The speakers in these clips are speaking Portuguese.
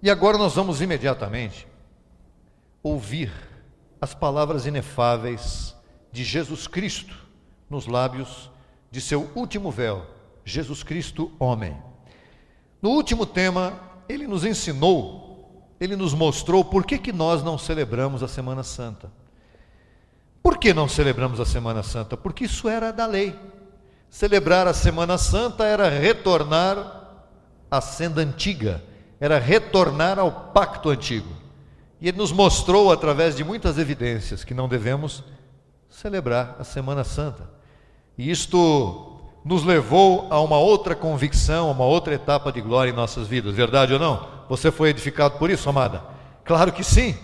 E agora nós vamos imediatamente ouvir as palavras inefáveis de Jesus Cristo nos lábios de seu último véu, Jesus Cristo, homem. No último tema, ele nos ensinou, ele nos mostrou por que nós não celebramos a Semana Santa. Por que não celebramos a Semana Santa? Porque isso era da lei. Celebrar a Semana Santa era retornar à senda antiga, era retornar ao pacto antigo. E ele nos mostrou, através de muitas evidências, que não devemos celebrar a Semana Santa. E isto nos levou a uma outra convicção, a uma outra etapa de glória em nossas vidas. Verdade ou não? Você foi edificado por isso, amada? Claro que sim.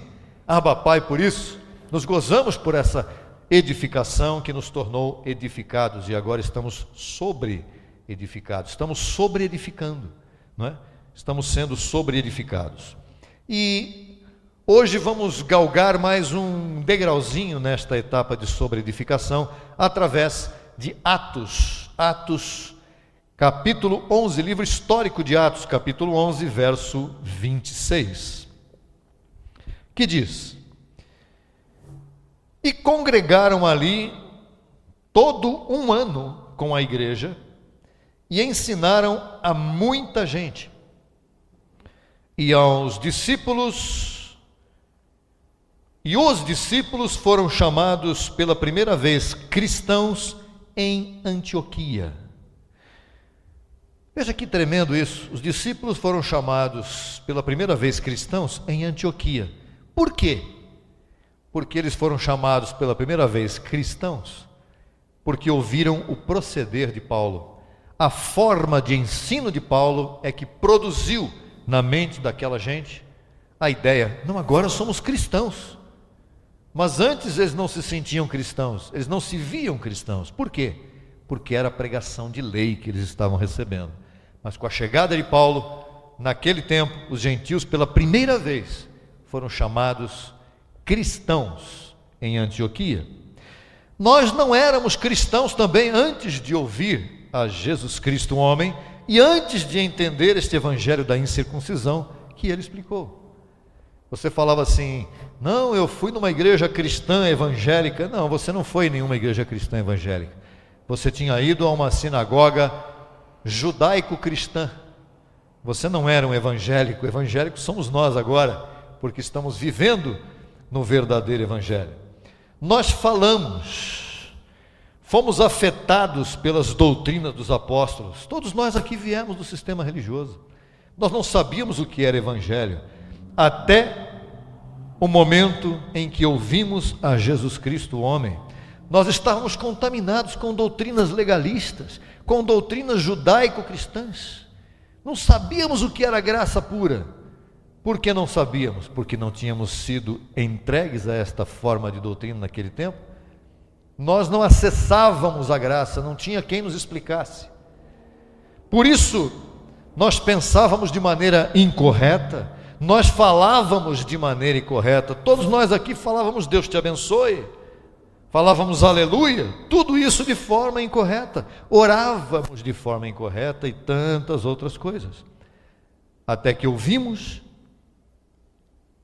Abba, Pai, por isso. Nos gozamos por essa edificação que nos tornou edificados. E agora estamos sobre-edificados. Estamos sobre-edificando, não é? Estamos sendo sobre-edificados. E hoje vamos galgar mais um degrauzinho nesta etapa de sobre-edificação através de Atos. Atos, capítulo 11, livro histórico de Atos, capítulo 11, verso 26. Que diz: E congregaram ali todo um ano com a igreja e ensinaram a muita gente. E os discípulos foram chamados pela primeira vez cristãos em Antioquia. Veja que tremendo isso. Os discípulos foram chamados pela primeira vez cristãos em Antioquia. Por quê? Porque eles foram chamados pela primeira vez cristãos porque ouviram o proceder de Paulo. A forma de ensino de Paulo é que produziu na mente daquela gente a ideia: não, agora somos cristãos. Mas antes eles não se sentiam cristãos, eles não se viam cristãos. Por quê? Porque era a pregação de lei que eles estavam recebendo. Mas com a chegada de Paulo, naquele tempo, os gentios pela primeira vez foram chamados cristãos em Antioquia. Nós não éramos cristãos também antes de ouvir a Jesus Cristo homem e antes de entender este evangelho da incircuncisão que ele explicou. Você falava assim: não, eu fui numa igreja cristã evangélica. Não, você não foi em nenhuma igreja cristã evangélica. Você tinha ido a uma sinagoga judaico-cristã. Você não era um evangélico. Evangélicos somos nós agora, porque estamos vivendo no verdadeiro evangelho. Nós fomos afetados pelas doutrinas dos apóstolos. Todos nós aqui viemos do sistema religioso. Nós não sabíamos o que era evangelho até o momento em que ouvimos a Jesus Cristo homem. Nós estávamos contaminados com doutrinas legalistas, com doutrinas judaico-cristãs. Não sabíamos o que era graça pura. Por que não sabíamos? Porque não tínhamos sido entregues a esta forma de doutrina naquele tempo. Nós não acessávamos a graça, não tinha quem nos explicasse. Por isso, nós pensávamos de maneira incorreta, nós falávamos de maneira incorreta. Todos nós aqui falávamos Deus te abençoe, falávamos aleluia, tudo isso de forma incorreta. Orávamos de forma incorreta e tantas outras coisas. Até que ouvimos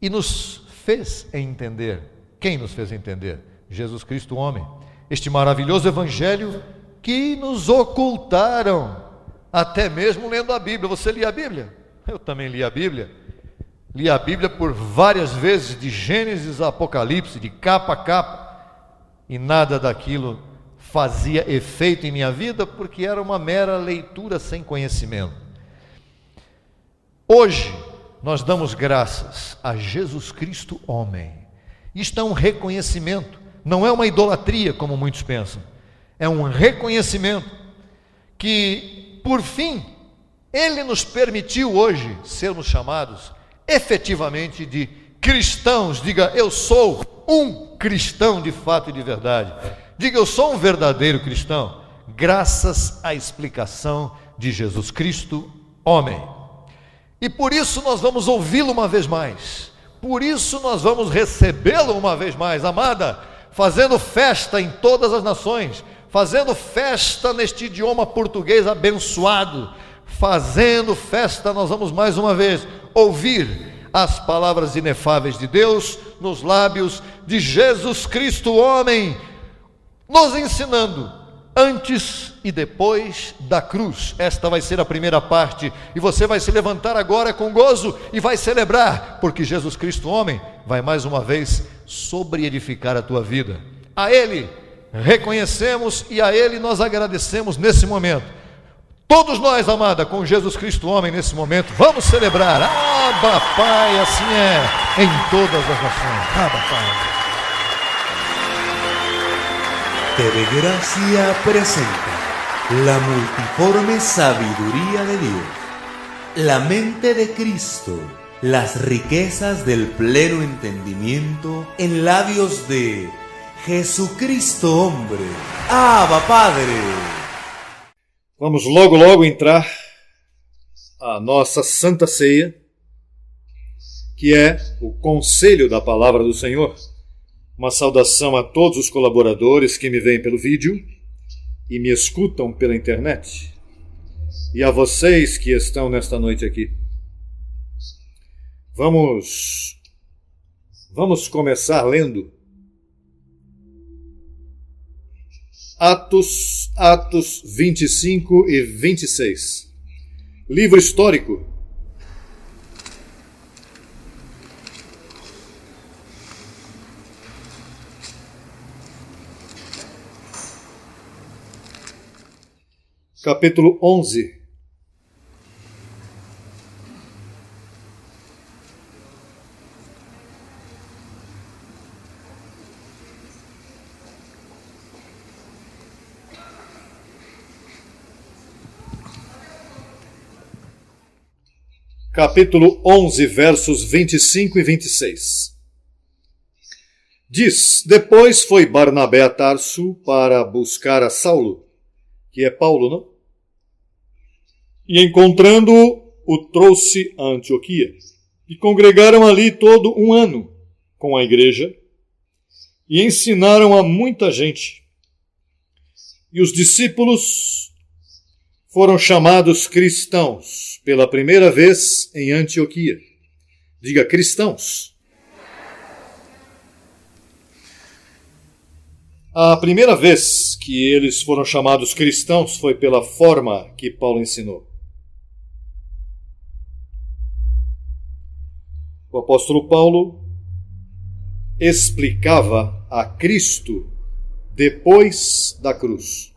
e nos fez entender. Quem nos fez entender? Jesus Cristo homem. Este maravilhoso evangelho que nos ocultaram, até mesmo lendo a Bíblia. Você lia a Bíblia? Eu também li a Bíblia. Li a Bíblia por várias vezes, de Gênesis a Apocalipse, de capa a capa, e nada daquilo fazia efeito em minha vida, porque era uma mera leitura sem conhecimento. Hoje, nós damos graças a Jesus Cristo homem. Isto é um reconhecimento, não é uma idolatria, como muitos pensam. É um reconhecimento que, por fim, Ele nos permitiu hoje sermos chamados efetivamente de cristãos. Diga: eu sou um cristão de fato e de verdade. Diga: eu sou um verdadeiro cristão, graças à explicação de Jesus Cristo homem. E por isso nós vamos ouvi-lo uma vez mais, por isso nós vamos recebê-lo uma vez mais, amada, fazendo festa em todas as nações, fazendo festa neste idioma português abençoado, fazendo festa. Nós vamos mais uma vez ouvir as palavras inefáveis de Deus nos lábios de Jesus Cristo, homem, nos ensinando antes e depois da cruz. Esta vai ser a primeira parte, e você vai se levantar agora com gozo e vai celebrar, porque Jesus Cristo, homem, vai mais uma vez sobreedificar a tua vida. A Ele reconhecemos e a Ele nós agradecemos nesse momento. Todos nós, amada, com Jesus Cristo, homem, nesse momento, vamos celebrar. Abba, Pai, assim é em todas as nações. Abba, Pai. TV Gracia presenta la multiforme sabiduría de Dios, la mente de Cristo, las riquezas del pleno entendimiento en labios de Jesucristo hombre. Abba, Padre. Vamos logo entrar a nossa Santa Ceia, que é o conselho da palavra do Senhor. Uma saudação a todos os colaboradores que me veem pelo vídeo e me escutam pela internet. E a vocês que estão nesta noite aqui. Vamos começar lendo Atos 25 e 26. Livro histórico. Capítulo 11. Capítulo 11, versos 25 e 26. Diz: Depois foi Barnabé a Tarso para buscar a Saulo, que é Paulo, não? E encontrando-o, o trouxe a Antioquia. E congregaram ali todo um ano com a igreja e ensinaram a muita gente. E os discípulos foram chamados cristãos pela primeira vez em Antioquia. Diga, cristãos. A primeira vez que eles foram chamados cristãos foi pela forma que Paulo ensinou. O apóstolo Paulo explicava a Cristo depois da cruz.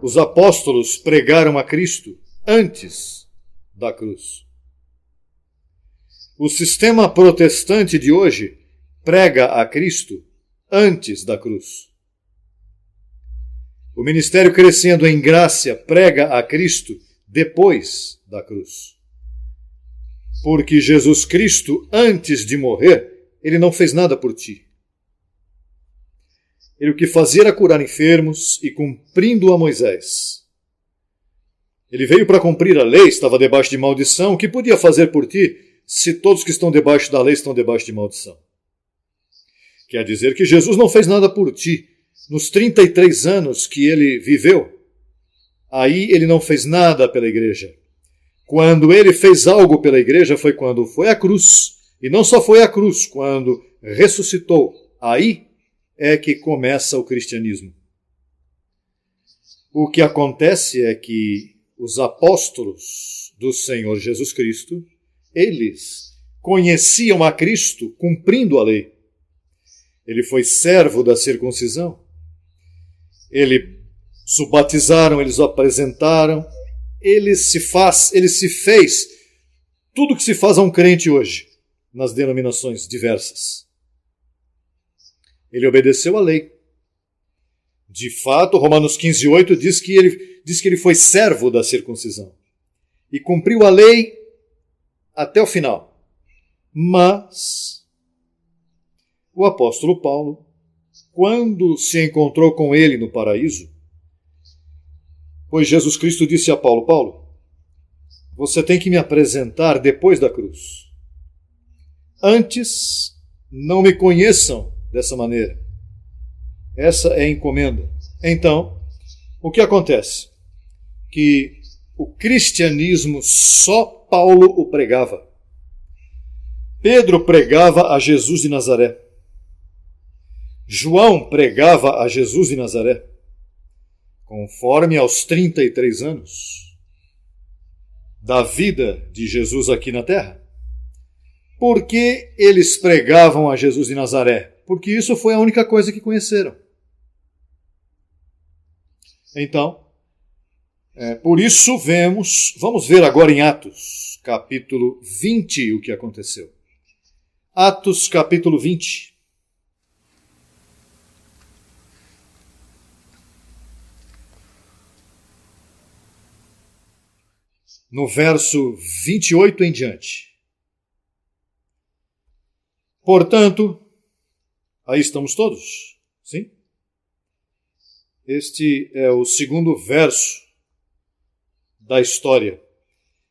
Os apóstolos pregaram a Cristo antes da cruz. O sistema protestante de hoje prega a Cristo antes da cruz. O ministério Crescendo em Graça prega a Cristo depois da cruz. Porque Jesus Cristo, antes de morrer, ele não fez nada por ti. Ele o que fazia era curar enfermos e cumprindo a Moisés. Ele veio para cumprir a lei, estava debaixo de maldição. O que podia fazer por ti se todos que estão debaixo da lei estão debaixo de maldição? Quer dizer que Jesus não fez nada por ti. Nos 33 anos que ele viveu, aí ele não fez nada pela igreja. Quando ele fez algo pela igreja foi quando foi à cruz. E não só foi à cruz, quando ressuscitou. Aí é que começa o cristianismo. O que acontece é que os apóstolos do Senhor Jesus Cristo, eles conheciam a Cristo cumprindo a lei. Ele foi servo da circuncisão. Eles o batizaram, eles o apresentaram. Ele se fez tudo que se faz a um crente hoje, nas denominações diversas. Ele obedeceu à lei. De fato, Romanos 15:8 diz que ele foi servo da circuncisão. E cumpriu a lei até o final. Mas o apóstolo Paulo, quando se encontrou com ele no paraíso, pois Jesus Cristo disse a Paulo: Paulo, você tem que me apresentar depois da cruz. Antes, não me conheçam dessa maneira. Essa é a encomenda. Então, o que acontece? Que o cristianismo só Paulo o pregava. Pedro pregava a Jesus de Nazaré. João pregava a Jesus de Nazaré, conforme aos 33 anos da vida de Jesus aqui na terra. Por que eles pregavam a Jesus de Nazaré? Porque isso foi a única coisa que conheceram. Então, por isso vamos ver agora em Atos, capítulo 20, o que aconteceu. Atos, capítulo 20. No verso 28 em diante. Portanto, aí estamos todos, sim? Este é o segundo verso da história.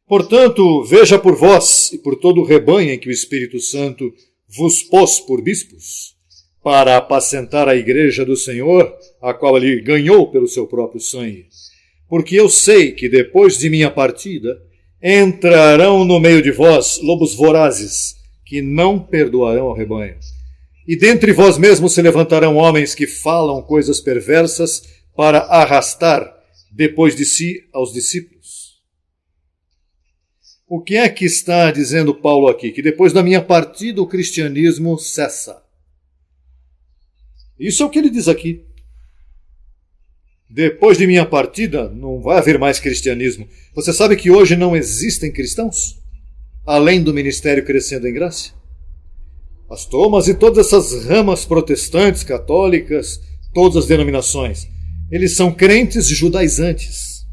Portanto, veja por vós e por todo o rebanho em que o Espírito Santo vos pôs por bispos, para apacentar a igreja do Senhor, a qual ele ganhou pelo seu próprio sangue. Porque eu sei que depois de minha partida entrarão no meio de vós lobos vorazes, que não perdoarão ao rebanho. E dentre vós mesmos se levantarão homens que falam coisas perversas para arrastar depois de si aos discípulos. O que é que está dizendo Paulo aqui? Que depois da minha partida o cristianismo cessa. Isso é o que ele diz aqui. Depois de minha partida não vai haver mais cristianismo. Você sabe que hoje não existem cristãos? Além do ministério Crescendo em Graça? As Tomas e todas essas ramas protestantes, católicas, todas as denominações, eles são crentes judaizantes.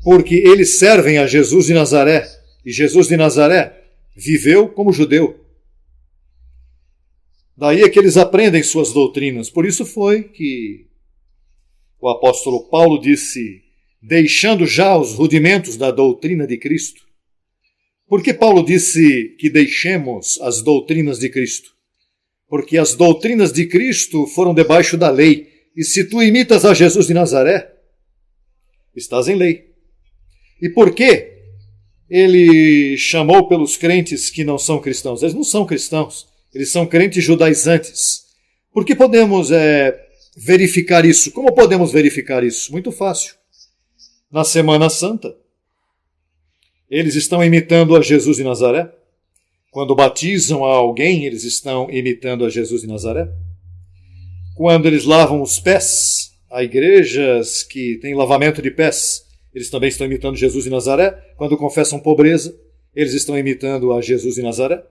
Porque eles servem a Jesus de Nazaré. E Jesus de Nazaré viveu como judeu. Daí é que eles aprendem suas doutrinas. Por isso foi que o apóstolo Paulo disse, deixando já os rudimentos da doutrina de Cristo. Por que Paulo disse que deixemos as doutrinas de Cristo? Porque as doutrinas de Cristo foram debaixo da lei. E se tu imitas a Jesus de Nazaré, estás em lei. E por que ele chamou pelos crentes que não são cristãos? Eles não são cristãos, eles são crentes judaizantes. Por que podemos verificar isso? Como podemos verificar isso? Muito fácil. Na Semana Santa, eles estão imitando a Jesus de Nazaré. Quando batizam a alguém, eles estão imitando a Jesus de Nazaré. Quando eles lavam os pés, há igrejas que têm lavamento de pés, eles também estão imitando Jesus de Nazaré. Quando confessam pobreza, eles estão imitando a Jesus de Nazaré.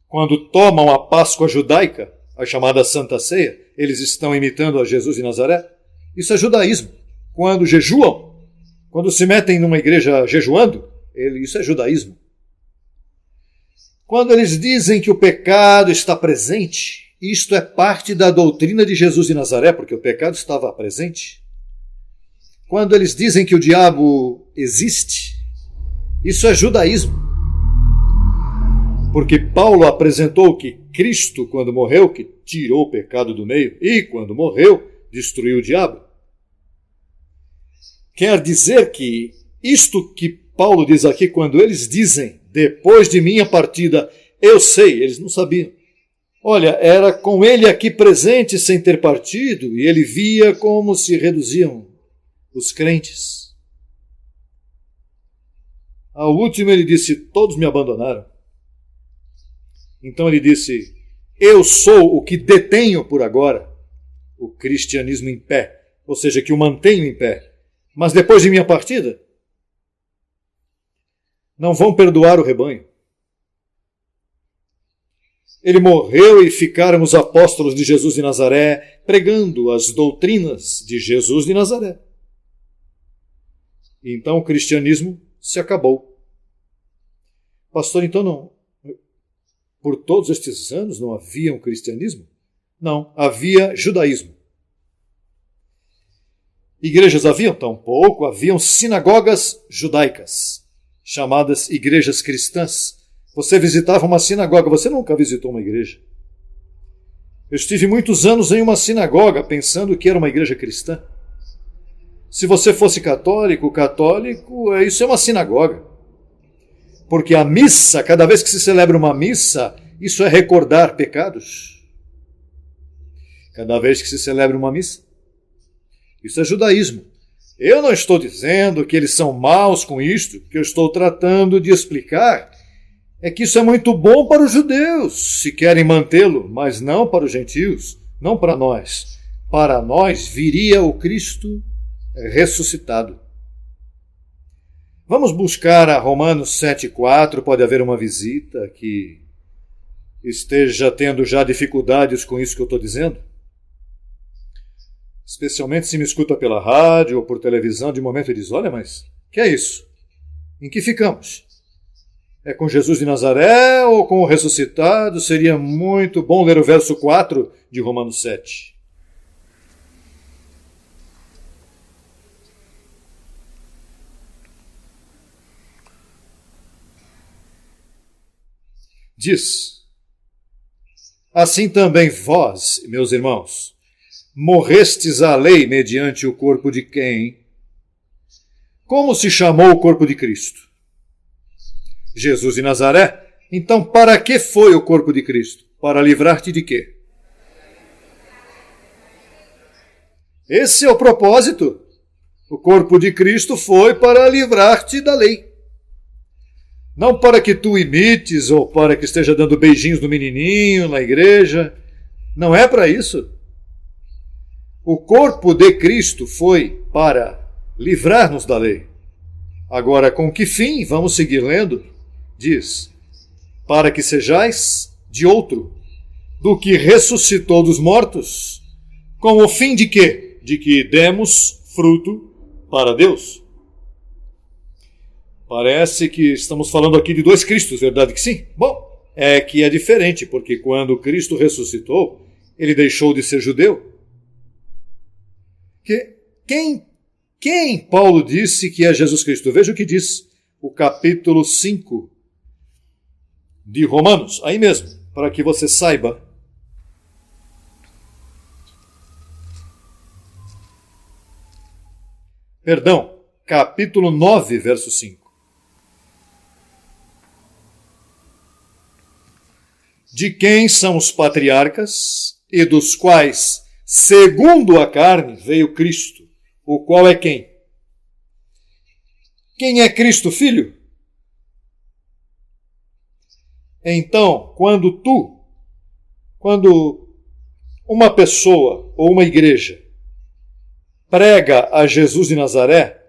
Quando tomam a Páscoa judaica, a chamada Santa Ceia, eles estão imitando a Jesus de Nazaré. Isso é judaísmo. Quando jejuam, quando se metem numa igreja jejuando, isso é judaísmo. Quando eles dizem que o pecado está presente, isto é parte da doutrina de Jesus de Nazaré, porque o pecado estava presente. Quando eles dizem que o diabo existe, isso é judaísmo. Porque Paulo apresentou que Cristo, quando morreu, que tirou o pecado do meio, e quando morreu, destruiu o diabo. Quer dizer que isto que Paulo diz aqui, quando eles dizem, depois de minha partida, eu sei, eles não sabiam. Olha, era com ele aqui presente sem ter partido, e ele via como se reduziam os crentes. Ao último ele disse, todos me abandonaram. Então ele disse, eu sou o que detenho por agora o cristianismo em pé, ou seja, que o mantenho em pé. Mas depois de minha partida, não vão perdoar o rebanho. Ele morreu e ficaram os apóstolos de Jesus de Nazaré pregando as doutrinas de Jesus de Nazaré. E então o cristianismo se acabou. Pastor, então não, por todos estes anos não havia um cristianismo? Não, havia judaísmo. Igrejas haviam? Tampouco, haviam sinagogas judaicas, chamadas igrejas cristãs. Você visitava uma sinagoga, você nunca visitou uma igreja. Eu estive muitos anos em uma sinagoga pensando que era uma igreja cristã. Se você fosse católico, isso é uma sinagoga. Porque a missa, cada vez que se celebra uma missa, isso é recordar pecados. Cada vez que se celebra uma missa. Isso é judaísmo. Eu não estou dizendo que eles são maus com isto. O que eu estou tratando de explicar é que isso é muito bom para os judeus, se querem mantê-lo, mas não para os gentios, não para nós. Para nós viria o Cristo ressuscitado. Vamos buscar a Romanos 7,4, pode haver uma visita que esteja tendo já dificuldades com isso que eu estou dizendo. Especialmente se me escuta pela rádio ou por televisão, de momento e diz, olha, mas que é isso? Em que ficamos? É com Jesus de Nazaré ou com o ressuscitado? Seria muito bom ler o verso 4 de Romanos 7. Diz, assim também vós, meus irmãos, morrestes à lei mediante o corpo de quem? Como se chamou o corpo de Cristo? Jesus de Nazaré? Então, para que foi o corpo de Cristo? Para livrar-te de quê? Esse é o propósito. O corpo de Cristo foi para livrar-te da lei. Não para que tu imites ou para que esteja dando beijinhos no menininho na igreja. Não é para isso. O corpo de Cristo foi para livrar-nos da lei. Agora, com que fim? Vamos seguir lendo. Diz, para que sejais de outro, do que ressuscitou dos mortos, com o fim de quê? De que demos fruto para Deus. Parece que estamos falando aqui de dois Cristos, verdade que sim? Bom, é que é diferente, porque quando Cristo ressuscitou, ele deixou de ser judeu. Quem Paulo disse que é Jesus Cristo? Veja o que diz o capítulo 5 de Romanos, aí mesmo, para que você saiba. Perdão, capítulo 9, verso 5. De quem são os patriarcas e dos quais, segundo a carne, veio Cristo, o qual é quem? Quem é Cristo, filho? Então, quando uma pessoa ou uma igreja prega a Jesus de Nazaré,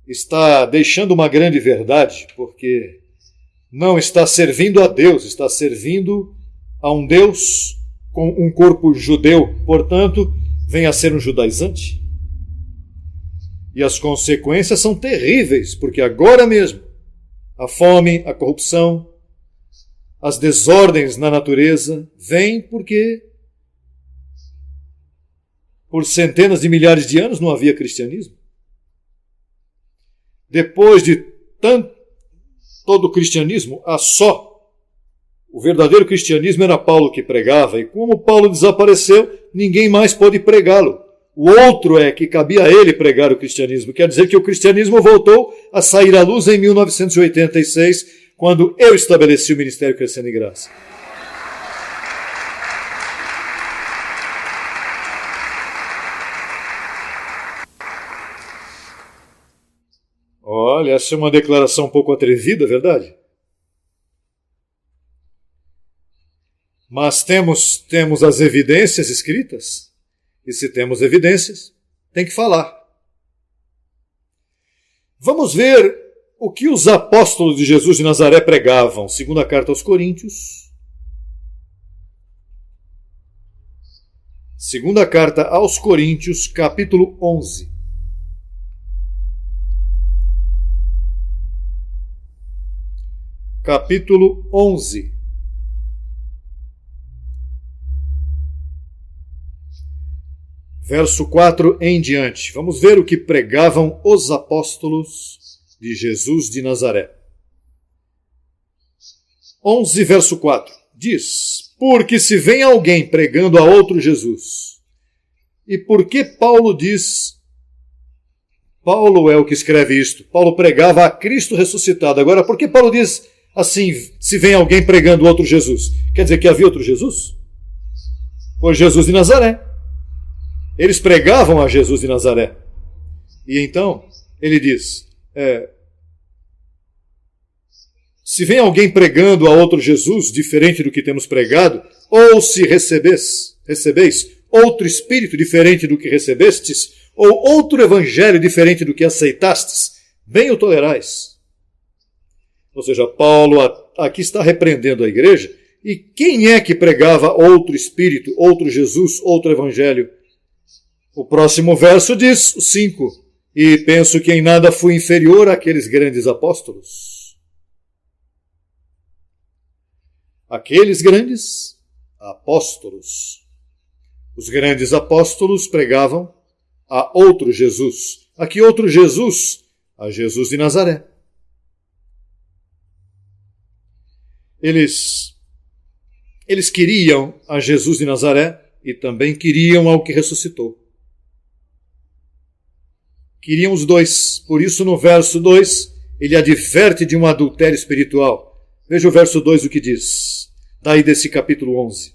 está deixando uma grande verdade, porque não está servindo a Deus, está servindo a um Deus com um corpo judeu, portanto, vem a ser um judaizante. E as consequências são terríveis, porque agora mesmo a fome, a corrupção, as desordens na natureza vêm porque por centenas de milhares de anos não havia cristianismo. Depois de todo o cristianismo, o verdadeiro cristianismo era Paulo que pregava, e como Paulo desapareceu, ninguém mais pode pregá-lo. O outro é que cabia a ele pregar o cristianismo. Quer dizer que o cristianismo voltou a sair à luz em 1986, quando eu estabeleci o Ministério Crescendo em Graça. Olha, essa é uma declaração um pouco atrevida, verdade? Mas temos as evidências escritas. E se temos evidências, tem que falar. Vamos ver o que os apóstolos de Jesus de Nazaré pregavam. Segunda carta aos Coríntios. Segunda carta aos Coríntios, capítulo 11. Capítulo 11. Verso 4 em diante. Vamos ver o que pregavam os apóstolos de Jesus de Nazaré. 11, verso 4. Diz, porque se vem alguém pregando a outro Jesus, e por que Paulo diz Paulo é o que escreve isto. Paulo pregava a Cristo ressuscitado. Agora, por que Paulo diz assim, se vem alguém pregando outro Jesus? Quer dizer que havia outro Jesus? Foi Jesus de Nazaré. Eles pregavam a Jesus de Nazaré. E então, ele diz, se vem alguém pregando a outro Jesus, diferente do que temos pregado, ou se recebeis outro Espírito diferente do que recebestes, ou outro Evangelho diferente do que aceitastes, bem o tolerais. Ou seja, Paulo aqui está repreendendo a igreja, e quem é que pregava outro Espírito, outro Jesus, outro Evangelho? O próximo verso diz, o 5, e penso que em nada fui inferior àqueles grandes apóstolos. Aqueles grandes apóstolos. Os grandes apóstolos pregavam a outro Jesus. A que outro Jesus? A Jesus de Nazaré. Eles queriam a Jesus de Nazaré e também queriam ao que ressuscitou. Queriam os dois. Por isso, no verso 2, ele adverte de um adultério espiritual. Veja o verso 2 o que diz. Daí desse capítulo 11.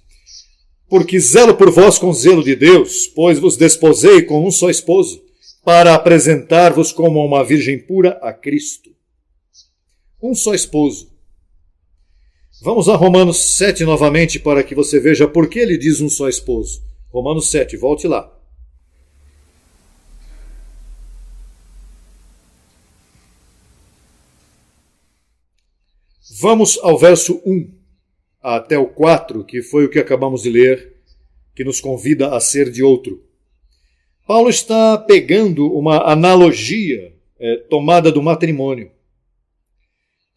Porque zelo por vós com zelo de Deus, pois vos desposei com um só esposo, para apresentar-vos como uma virgem pura a Cristo. Um só esposo. Vamos a Romanos 7 novamente para que você veja por que ele diz um só esposo. Romanos 7, volte lá. Vamos ao verso 1 até o 4, que foi o que acabamos de ler, que nos convida a ser de outro. Paulo está pegando uma analogia tomada do matrimônio.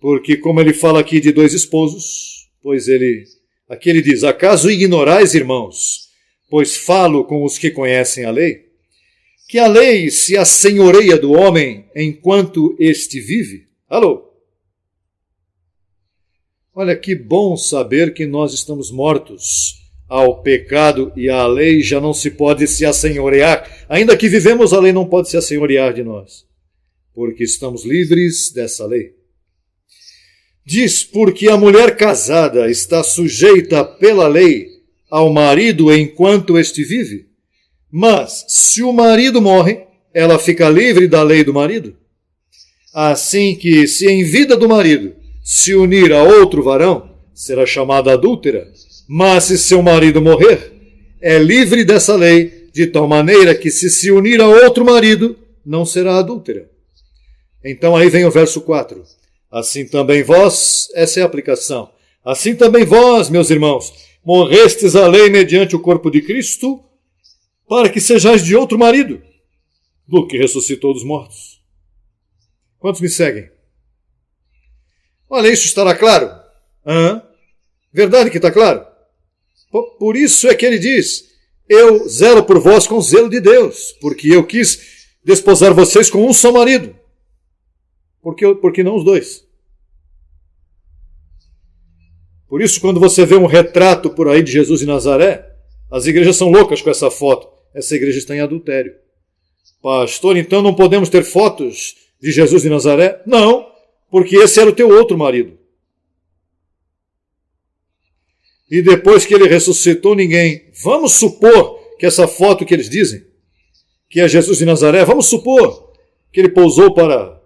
Porque como ele fala aqui de dois esposos, aqui ele diz, acaso ignorais, irmãos, pois falo com os que conhecem a lei, que a lei se assenhoreia do homem enquanto este vive? Alô? Olha que bom saber que nós estamos mortos ao pecado e à lei já não se pode se assenhorear. Ainda que vivemos, a lei não pode se assenhorear de nós, porque estamos livres dessa lei. Diz, porque a mulher casada está sujeita pela lei ao marido enquanto este vive, mas se o marido morre, ela fica livre da lei do marido. Assim que, se em vida do marido se unir a outro varão, será chamada adúltera, mas se seu marido morrer, é livre dessa lei, de tal maneira que se unir a outro marido, não será adúltera. Então aí vem o verso 4. Assim também vós, essa é a aplicação, assim também vós, meus irmãos, morrestes à lei mediante o corpo de Cristo, para que sejais de outro marido, do que ressuscitou dos mortos. Quantos me seguem? Olha, isso estará claro? Verdade que está claro? Por isso é que ele diz, eu zelo por vós com zelo de Deus, porque eu quis desposar vocês com um só marido. Por que não os dois? Por isso, quando você vê um retrato por aí de Jesus de Nazaré, as igrejas são loucas com essa foto. Essa igreja está em adultério. Pastor, então não podemos ter fotos de Jesus de Nazaré? Não, porque esse era o teu outro marido. E depois que ele ressuscitou, vamos supor que essa foto que eles dizem, que é Jesus de Nazaré, vamos supor que ele pousou para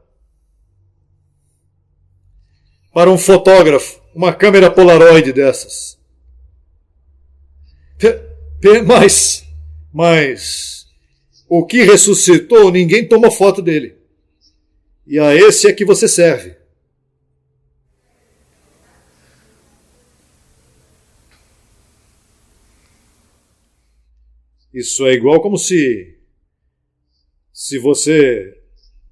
um fotógrafo, uma câmera Polaroid dessas. Mas o que ressuscitou, ninguém toma foto dele. E a esse é que você serve. Isso é igual como se você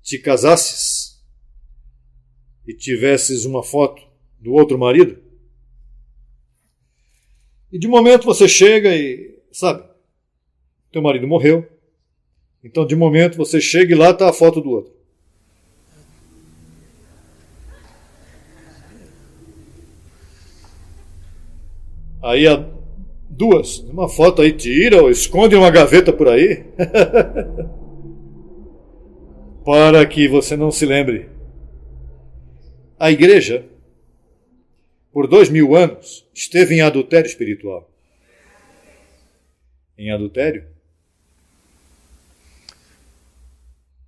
te casasses e tivesses uma foto do outro marido, e de momento você chega e, teu marido morreu, então de momento você chega e lá está a foto do outro. Aí há duas, uma foto aí tira ou esconde uma gaveta por aí. para que você não se lembre. A igreja, por 2000 anos, esteve em adultério espiritual. Em adultério.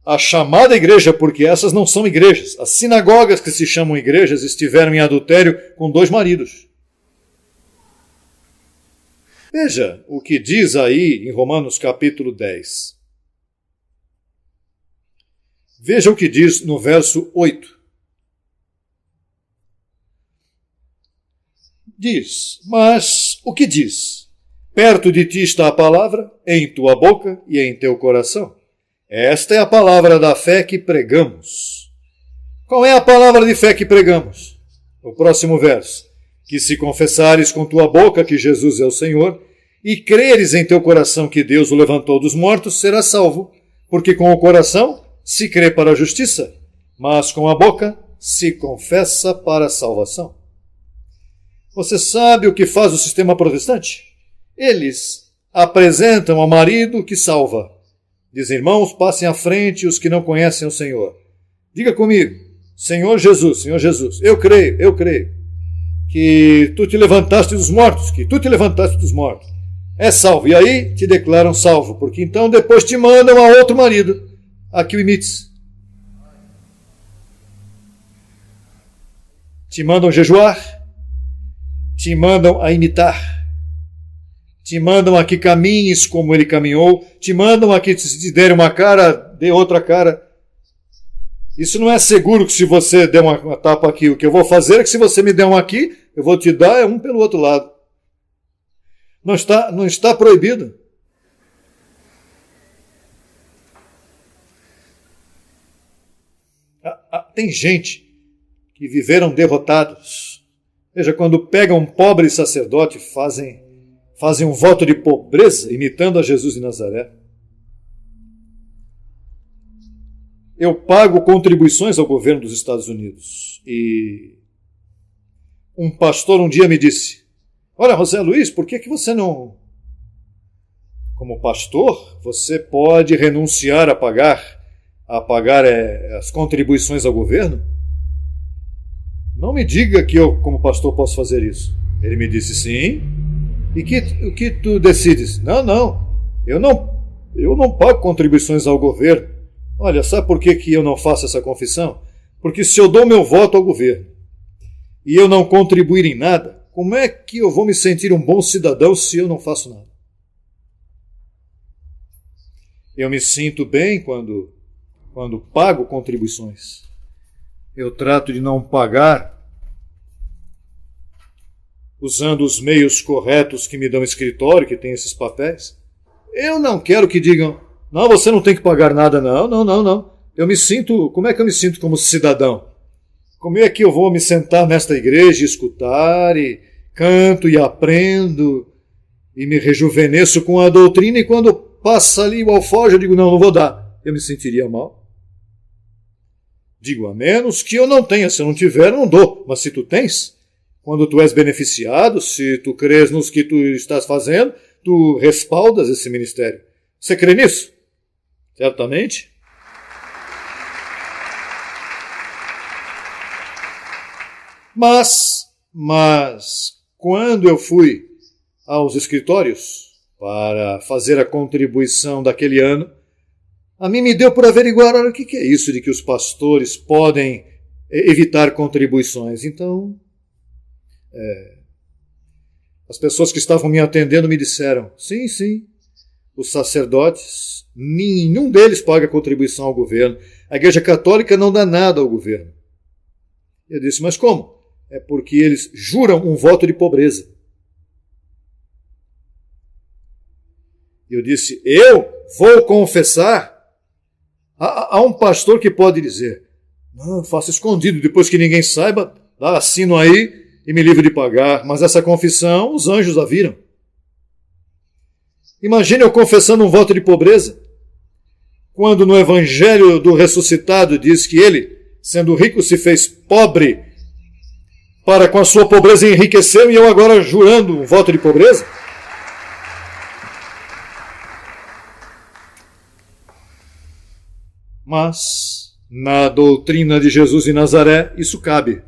A chamada igreja, porque essas não são igrejas. As sinagogas que se chamam igrejas estiveram em adultério com 2 maridos. Veja o que diz aí em Romanos capítulo 10. Veja o que diz no verso 8. Diz, mas o que diz? Perto de ti está a palavra, em tua boca e em teu coração. Esta é a palavra da fé que pregamos. Qual é a palavra de fé que pregamos? O próximo verso. Que se confessares com tua boca que Jesus é o Senhor e creres em teu coração que Deus o levantou dos mortos, serás salvo. Porque com o coração se crê para a justiça, mas com a boca se confessa para a salvação. Você sabe o que faz o sistema protestante? Eles apresentam ao marido que salva. Dizem, irmãos, passem à frente os que não conhecem o Senhor. Diga comigo, Senhor Jesus, eu creio que tu te levantaste dos mortos, É salvo. E aí te declaram salvo, porque então depois te mandam a outro marido, a que o imites. Te mandam jejuar, te mandam a imitar, te mandam a que caminhes como ele caminhou, te mandam a que se te der uma cara, dê outra cara. Isso não é seguro que se você der uma tapa aqui, o que eu vou fazer é que se você me der um aqui, eu vou te dar um pelo outro lado. Não está proibido. Tem gente que viveram derrotados. Veja, quando pegam um pobre sacerdote, fazem um voto de pobreza, imitando a Jesus de Nazaré. Eu pago contribuições ao governo dos Estados Unidos. E um pastor um dia me disse, olha, José Luiz, por que você não... Como pastor, você pode renunciar a pagar as contribuições ao governo? Não me diga que eu, como pastor, posso fazer isso. Ele me disse, sim. E o que tu decides? Não. Eu não pago contribuições ao governo. Olha, sabe por que eu não faço essa confissão? Porque se eu dou meu voto ao governo e eu não contribuir em nada, como é que eu vou me sentir um bom cidadão se eu não faço nada? Eu me sinto bem quando pago contribuições. Eu trato de não pagar usando os meios corretos que me dão escritório, que tem esses papéis. Eu não quero que digam, não, você não tem que pagar nada, não. Como é que eu me sinto como cidadão? Como é que eu vou me sentar nesta igreja e escutar, e canto e aprendo, e me rejuvenesço com a doutrina, e quando passa ali o alforje, eu digo, não vou dar. Eu me sentiria mal. Digo, a menos que eu não tenha. Se eu não tiver, eu não dou. Mas se tu tens, quando tu és beneficiado, se tu crês nos que tu estás fazendo, tu respaldas esse ministério. Você crê nisso? Certamente. Mas quando eu fui aos escritórios para fazer a contribuição daquele ano, a mim me deu por averiguar, olha, o que é isso de que os pastores podem evitar contribuições. Então, as pessoas que estavam me atendendo me disseram, sim, os sacerdotes, nenhum deles paga contribuição ao governo. A Igreja Católica não dá nada ao governo. Eu disse, mas como? É porque eles juram um voto de pobreza. Eu disse, eu vou confessar. Há um pastor que pode dizer, não, faça escondido, depois que ninguém saiba, assino aí e me livro de pagar. Mas essa confissão, os anjos a viram. Imagine eu confessando um voto de pobreza, quando no Evangelho do ressuscitado diz que ele, sendo rico, se fez pobre, para com a sua pobreza enriqueceu, e eu agora jurando um voto de pobreza? Mas na doutrina de Jesus de Nazaré, isso cabe.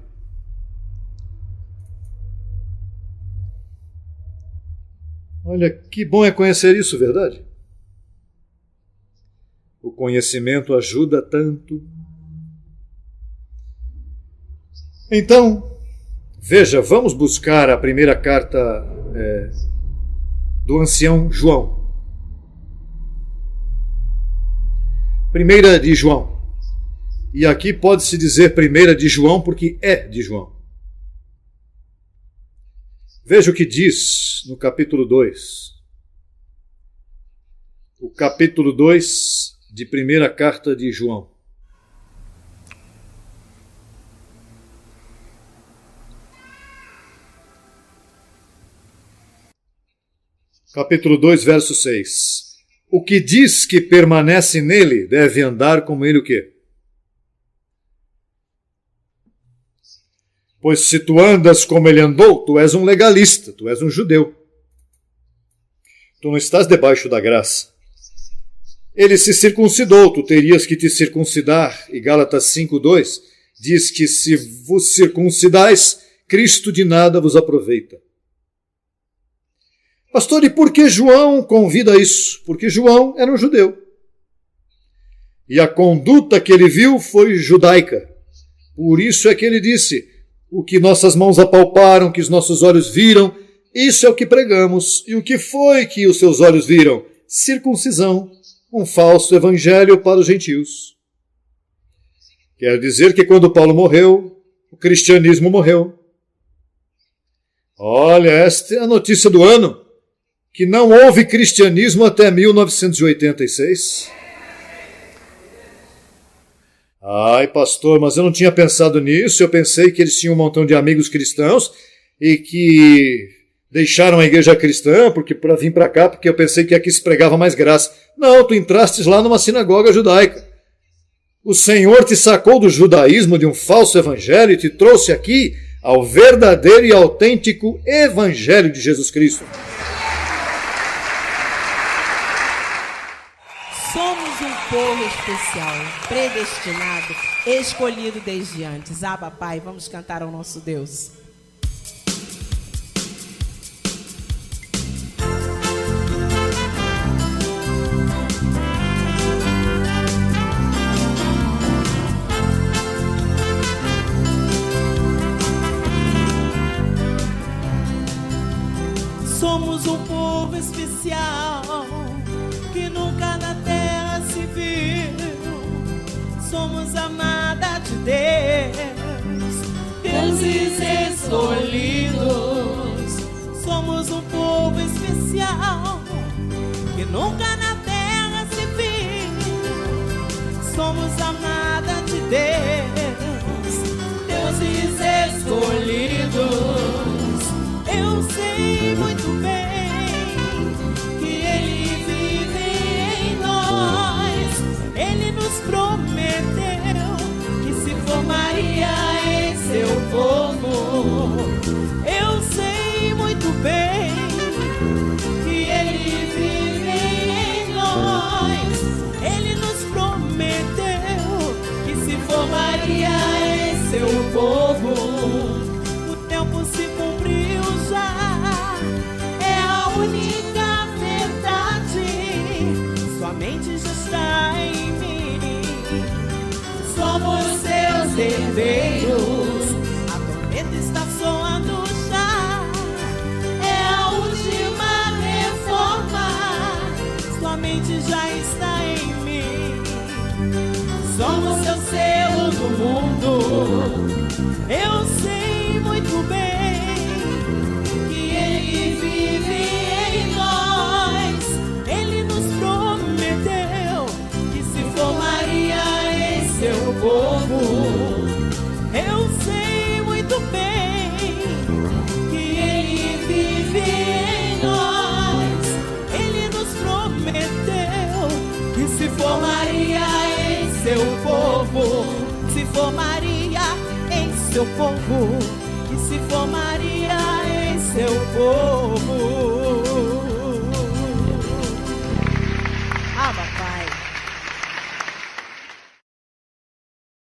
Olha, que bom é conhecer isso, verdade? O conhecimento ajuda tanto. Então, veja, vamos buscar a primeira carta do ancião João. Primeira de João. E aqui pode-se dizer primeira de João porque é de João. Veja o que diz no capítulo 2. O capítulo 2 de primeira carta de João. Capítulo 2, verso 6. O que diz que permanece nele deve andar como ele o quê? Pois se tu andas como ele andou, tu és um legalista, tu és um judeu. Tu não estás debaixo da graça. Ele se circuncidou, tu terias que te circuncidar. E Gálatas 5:2 diz que se vos circuncidais, Cristo de nada vos aproveita. Pastor, e por que João convida isso? Porque João era um judeu. E a conduta que ele viu foi judaica. Por isso é que ele disse: o que nossas mãos apalparam, que os nossos olhos viram, isso é o que pregamos. E o que foi que os seus olhos viram? Circuncisão, um falso evangelho para os gentios. Quer dizer que quando Paulo morreu, o cristianismo morreu. Olha, esta é a notícia do ano, que não houve cristianismo até 1986. Ai, pastor, mas eu não tinha pensado nisso. Eu pensei que eles tinham um montão de amigos cristãos e que deixaram a igreja cristã para vir para cá, porque eu pensei que aqui se pregava mais graça. Não, tu entrastes lá numa sinagoga judaica. O Senhor te sacou do judaísmo, de um falso evangelho, e te trouxe aqui ao verdadeiro e autêntico evangelho de Jesus Cristo. Somos um povo especial, predestinado, escolhido desde antes. Abba, Pai, vamos cantar ao nosso Deus. Somos um povo especial que nunca na terra se viu. Somos amada de Deus, deuses escolhidos. Somos um povo especial que nunca na terra se viu. Somos amada de Deus, deuses escolhidos. Eu sei muito bem que Ele vive em nós. Ele nos prometeu que se formaria em seu povo. Eu sei muito bem que Ele vive em nós. Ele nos prometeu que se formaria em seu povo. O tempo se cumpriu já, é a única verdade. Sua mente já está em mim. Somos seus herdeiros. A trombeta está soando já, é a última reforma. Sua mente já está em mim. Somos seu selo no mundo. Eu sei muito bem que Ele vive em nós. Ele nos prometeu que se formaria em seu povo. Eu sei muito bem que Ele vive em nós. Ele nos prometeu que se formaria em seu povo. Se formaria em seu povo, que se formaria em seu povo.